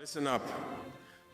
Listen up,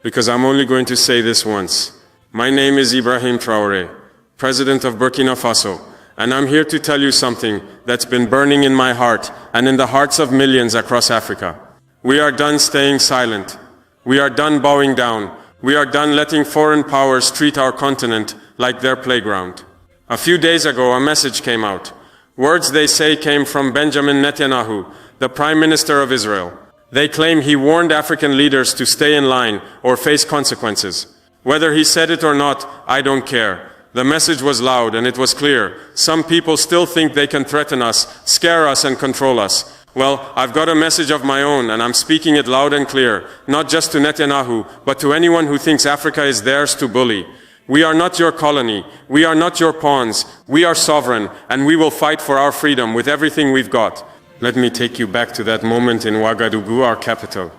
because I'm only going to say this once. My name is Ibrahim Traoré, President of Burkina Faso, and I'm here to tell you something that's been burning in my heart and in the hearts of millions across Africa. We are done staying silent. We are done bowing down. We are done letting foreign powers treat our continent like their playground. A few days ago, a message came out. Words, they say, came from Benjamin Netanyahu, the Prime Minister of Israel. They claim he warned African leaders to stay in line or face consequences. Whether he said it or not, I don't care. The message was loud and it was clear. Some people still think they can threaten us, scare us and control us. Well, I've got a message of my own and I'm speaking it loud and clear, not just to Netanyahu, but to anyone who thinks Africa is theirs to bully. We are not your colony. We are not your pawns. We are sovereign and we will fight for our freedom with everything we've got. Let me take you back to that moment in Ouagadougou, our capital.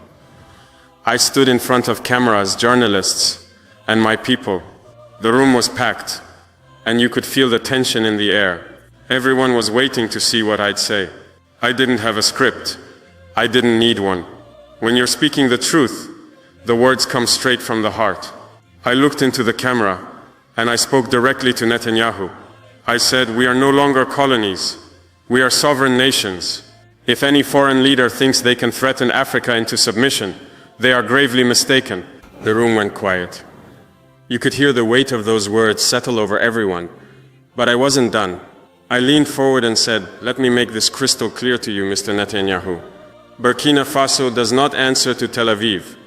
I stood in front of cameras, journalists, and my people. The room was packed, and you could feel the tension in the air. Everyone was waiting to see what I'd say. I didn't have a script. I didn't need one. When you're speaking the truth, the words come straight from the heart. I looked into the camera, and I spoke directly to Netanyahu. I said, we are no longer colonies. We are sovereign nations. If any foreign leader thinks they can threaten Africa into submission, they are gravely mistaken. The room went quiet. You could hear the weight of those words settle over everyone. But I wasn't done. I leaned forward and said, let me make this crystal clear to you, Mr. Netanyahu. Burkina Faso does not answer to Tel Aviv.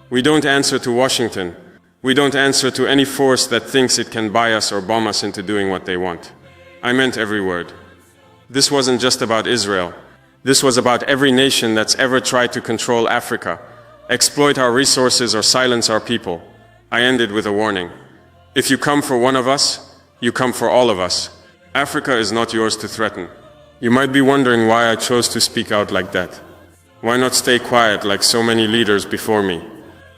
We don't answer to Washington. We don't answer to any force that thinks it can buy us or bomb us into doing what they want. I meant every word. This wasn't just about Israel. This was about every nation that's ever tried to control Africa, exploit our resources or silence our people. I ended with a warning. If you come for one of us, you come for all of us. Africa is not yours to threaten. You might be wondering why I chose to speak out like that. Why not stay quiet like so many leaders before me?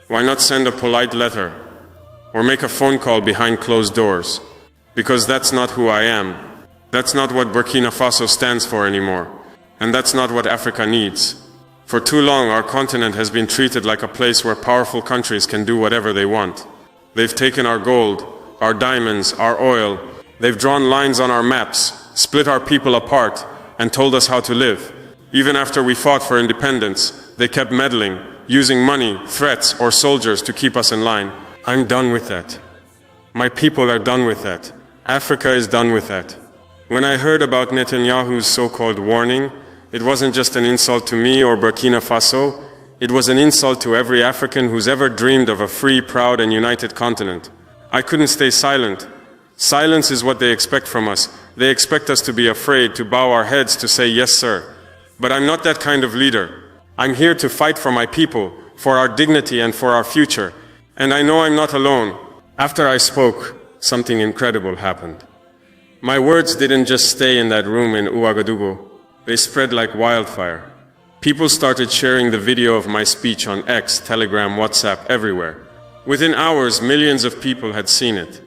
Why not send a polite letter or make a phone call behind closed doors? Because that's not who I am. That's not what Burkina Faso stands for anymore. And that's not what Africa needs. For too long, our continent has been treated like a place where powerful countries can do whatever they want. They've taken our gold, our diamonds, our oil. They've drawn lines on our maps, split our people apart, and told us how to live. Even after we fought for independence, they kept meddling, using money, threats, or soldiers to keep us in line. I'm done with that. My people are done with that. Africa is done with that. When I heard about Netanyahu's so-called warning, it wasn't just an insult to me or Burkina Faso, it was an insult to every African who's ever dreamed of a free, proud, and united continent. I couldn't stay silent. Silence is what they expect from us. They expect us to be afraid, to bow our heads, to say yes, sir. But I'm not that kind of leader. I'm here to fight for my people, for our dignity and for our future. And I know I'm not alone. After I spoke, something incredible happened. My words didn't just stay in that room in Ouagadougou. They spread like wildfire. People started sharing the video of my speech on X, Telegram, WhatsApp, everywhere. Within hours, millions of people had seen it.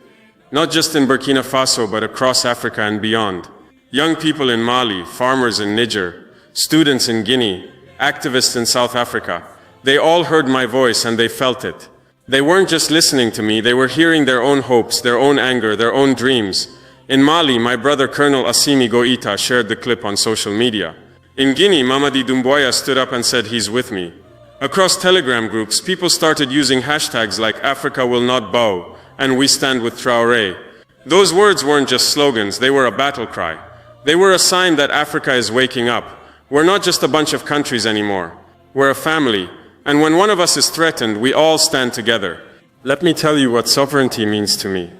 Not just in Burkina Faso, but across Africa and beyond. Young people in Mali, farmers in Niger, students in Guinea, activists in South Africa. They all heard my voice and they felt it. They weren't just listening to me, they were hearing their own hopes, their own anger, their own dreams. In Mali, my brother Colonel Assimi Goïta shared the clip on social media. In Guinea, Mamadi Doumbouya stood up and said he's with me. Across Telegram groups, people started using hashtags like Africa will not bow and we stand with Traoré. Those words weren't just slogans, they were a battle cry. They were a sign that Africa is waking up. We're not just a bunch of countries anymore. We're a family. And when one of us is threatened, we all stand together. Let me tell you what sovereignty means to me.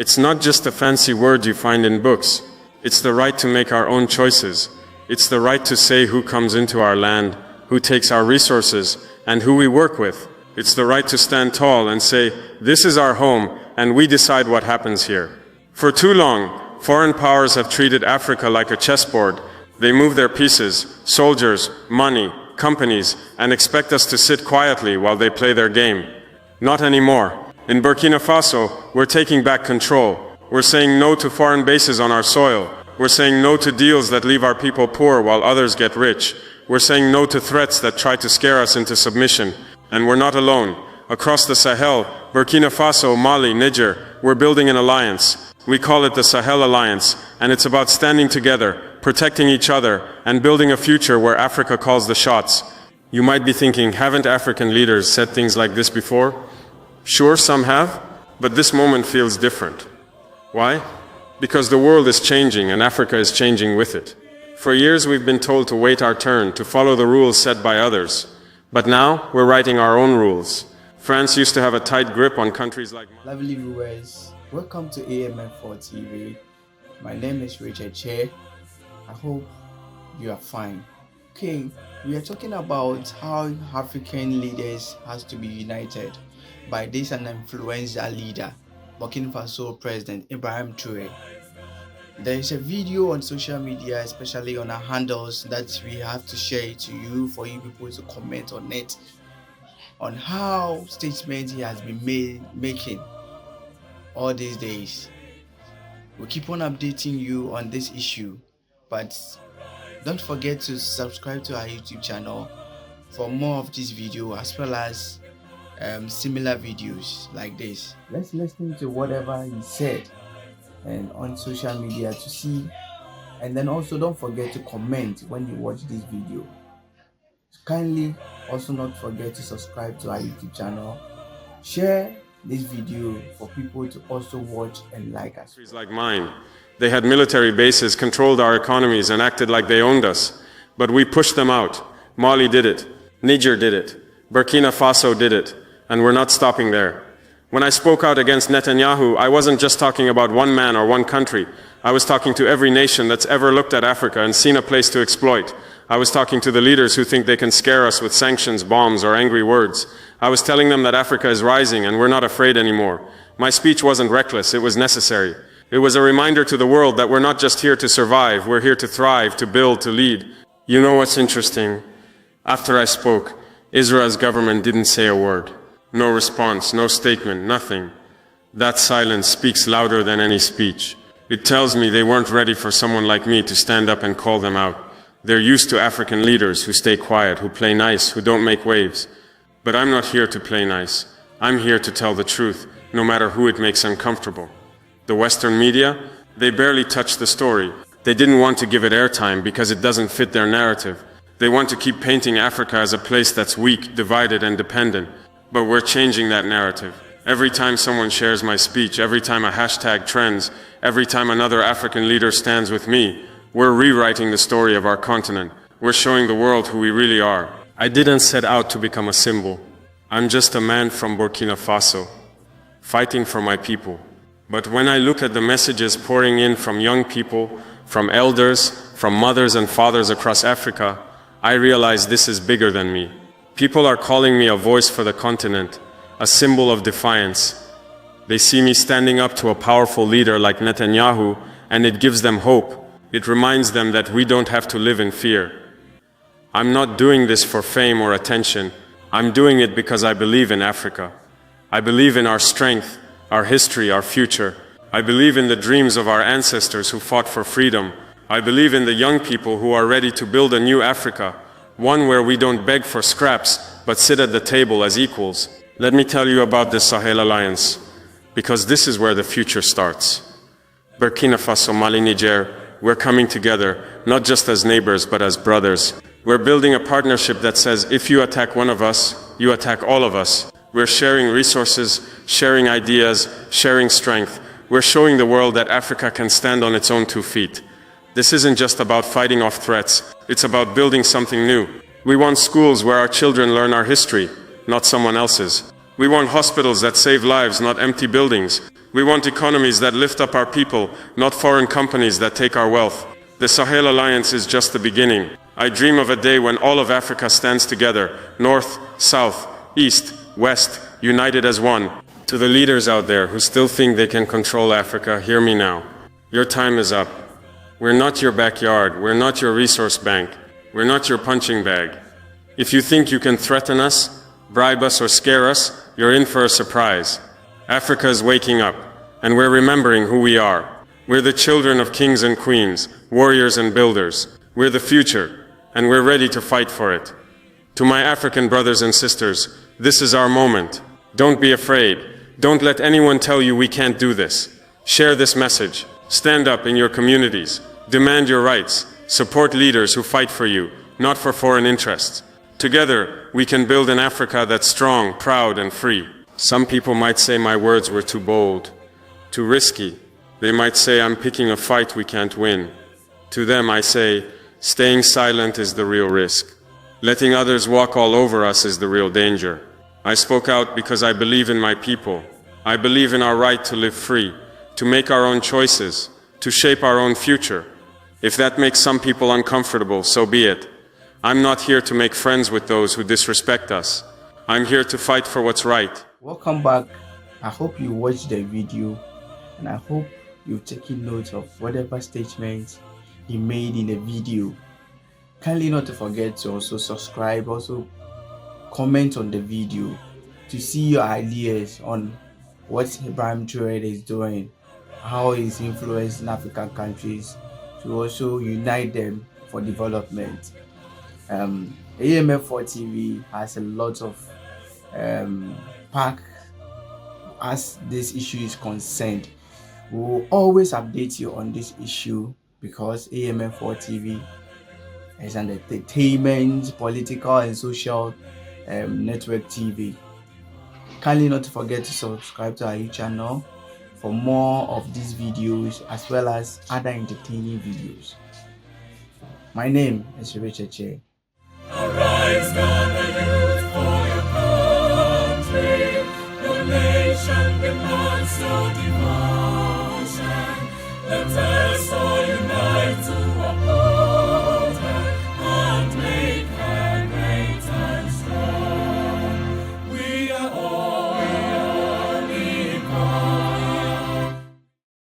It's not just a fancy word you find in books. It's the right to make our own choices. It's the right to say who comes into our land, who takes our resources, and who we work with. It's the right to stand tall and say, this is our home, and we decide what happens here. For too long, foreign powers have treated Africa like a chessboard. They move their pieces, soldiers, money, companies, and expect us to sit quietly while they play their game. Not anymore. In Burkina Faso, we're taking back control. We're saying no to foreign bases on our soil. We're saying no to deals that leave our people poor while others get rich. We're saying no to threats that try to scare us into submission. And we're not alone. Across the Sahel, Burkina Faso, Mali, Niger, we're building an alliance. We call it the Sahel Alliance, and it's about standing together, protecting each other, and building a future where Africa calls the shots. You might be thinking, haven't African leaders said things like this before? Sure, some have, but this moment feels different. Why? Because the world is changing and Africa is changing with it. For years we've been told to wait our turn, to follow the rules set by others. But now we're writing our own rules. France used to have a tight grip on countries like... Lovely viewers, welcome to AMF4 TV. My name is Richard Che. I hope you are fine. Okay, we are talking about how African leaders has to be united by this an influential leader, Burkina Faso President Ibrahim Traoré. There is a video on social media, especially on our handles, that we have to share to you for you people to comment on it, on how statements he has been making all these days. We'll keep on updating you on this issue, but don't forget to subscribe to our YouTube channel for more of this video as well as similar videos like this. Let's listen to whatever he said and on social media to see, and then also don't forget to comment when you watch this video. Kindly also not forget to subscribe to our YouTube channel, share this video for people to also watch and like us. Countries like mine, they had military bases, controlled our economies and acted like they owned us, but we pushed them out. Mali did it, Niger did it, Burkina Faso did it, and we're not stopping there. When I spoke out against Netanyahu, I wasn't just talking about one man or one country. I was talking to every nation that's ever looked at Africa and seen a place to exploit. I was talking to the leaders who think they can scare us with sanctions, bombs, or angry words. I was telling them that Africa is rising and we're not afraid anymore. My speech wasn't reckless, it was necessary. It was a reminder to the world that we're not just here to survive, we're here to thrive, to build, to lead. You know what's interesting? After I spoke, Israel's government didn't say a word. No response, no statement, nothing. That silence speaks louder than any speech. It tells me they weren't ready for someone like me to stand up and call them out. They're used to African leaders who stay quiet, who play nice, who don't make waves. But I'm not here to play nice. I'm here to tell the truth, no matter who it makes uncomfortable. The Western media, they barely touched the story. They didn't want to give it airtime because it doesn't fit their narrative. They want to keep painting Africa as a place that's weak, divided, and dependent. But we're changing that narrative. Every time someone shares my speech, every time a hashtag trends, every time another African leader stands with me, we're rewriting the story of our continent. We're showing the world who we really are. I didn't set out to become a symbol. I'm just a man from Burkina Faso, fighting for my people. But when I look at the messages pouring in from young people, from elders, from mothers and fathers across Africa, I realize this is bigger than me. People are calling me a voice for the continent, a symbol of defiance. They see me standing up to a powerful leader like Netanyahu, and it gives them hope. It reminds them that we don't have to live in fear. I'm not doing this for fame or attention. I'm doing it because I believe in Africa. I believe in our strength, our history, our future. I believe in the dreams of our ancestors who fought for freedom. I believe in the young people who are ready to build a new Africa, one where we don't beg for scraps, but sit at the table as equals. Let me tell you about this Sahel Alliance, because this is where the future starts. Burkina Faso, Mali, Niger, we're coming together, not just as neighbors, but as brothers. We're building a partnership that says, if you attack one of us, you attack all of us. We're sharing resources, sharing ideas, sharing strength. We're showing the world that Africa can stand on its own 2 feet. This isn't just about fighting off threats, it's about building something new. We want schools where our children learn our history, not someone else's. We want hospitals that save lives, not empty buildings. We want economies that lift up our people, not foreign companies that take our wealth. The Sahel Alliance is just the beginning. I dream of a day when all of Africa stands together, north, south, east, west, united as one. To the leaders out there who still think they can control Africa, hear me now. Your time is up. We're not your backyard, we're not your resource bank, we're not your punching bag. If you think you can threaten us, bribe us or scare us, you're in for a surprise. Africa is waking up, and we're remembering who we are. We're the children of kings and queens, warriors and builders. We're the future, and we're ready to fight for it. To my African brothers and sisters, This is our moment. Don't be afraid. Don't let anyone tell you we can't do this. Share this message. Stand up in your communities. Demand your rights. Support leaders who fight for you, not for foreign interests. Together, we can build an Africa that's strong, proud, and free. Some people might say my words were too bold, too risky. They might say I'm picking a fight we can't win. To them, I say, staying silent is the real risk. Letting others walk all over us is the real danger. I spoke out because I believe in my people. I believe in our right to live free, to make our own choices, to shape our own future. If that makes some people uncomfortable, so be it. I'm not here to make friends with those who disrespect us. I'm here to fight for what's right. Welcome back. I hope you watched the video and I hope you've taken note of whatever statements he made in the video. Kindly not to forget to also subscribe, also comment on the video to see your ideas on what Ibrahim Traore is doing, how he's influencing African countries to also unite them for development. AMF4 TV has a lot of pack as this issue is concerned. We will always update you on this issue because AMF4 TV is an entertainment, political and social network TV. Kindly not to forget to subscribe to our YouTube channel for more of these videos as well as other entertaining videos. My name is Richard Che.